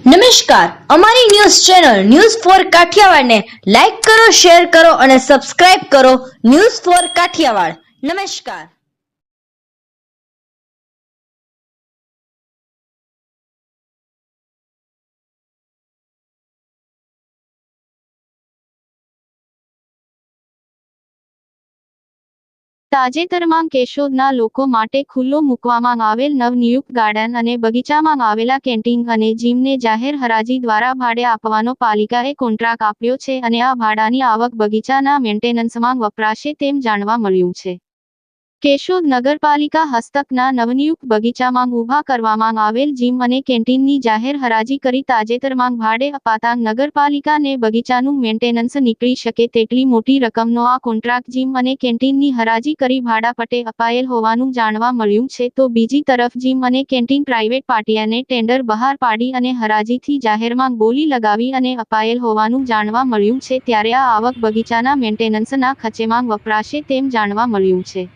નમસ્કાર, અમારી news channel news for કાઠિયાવાડને લાઈક કરો, શેર કરો અને સબસ્ક્રાઇબ કરો. News for Kathiawad. નમસ્કાર. તાજેતરમાં કેશોદના લોકો માટે ખુલ્લો મૂકવામાં આવેલ નવનિયુક્ત ગાર્ડન અને બગીચામાં આવેલા કેન્ટીન અને જીમને જાહેર હરાજી દ્વારા ભાડે આપવાનો પાલિકાએ કોન્ટ્રાક્ટ આપ્યો છે અને આ ભાડાની આવક બગીચાના મેન્ટેનન્સમાં વપરાશે તેમ જાણવા મળ્યું છે. કેશોદ નગરપાલિકા હસ્તકના નવનિયુક્ત બગીચામાં ઊભા કરવામાં આવેલ જીમ અને કેન્ટીનની જાહેર હરાજી કરી તાજેતરમાં ભાડે અપાતા નગરપાલિકાને બગીચાનું મેન્ટેનન્સ નીકળી શકે તેટલી મોટી રકમનો આ કોન્ટ્રાક્ટ જીમ અને કેન્ટીનની હરાજી કરી ભાડાપટ્ટે અપાયેલ હોવાનું જાણવા મળ્યું છે. તો બીજી તરફ જીમ અને કેન્ટીન પ્રાઇવેટ પાર્ટીને ટેન્ડર બહાર પાડી અને હરાજીથી જાહેરમાં બોલી લગાવી અને અપાયેલ હોવાનું જાણવા મળ્યું છે. ત્યારે આ આવક બગીચાના મેન્ટેનન્સના ખર્ચેમાં વપરાશે તેમ જાણવા મળ્યું છે.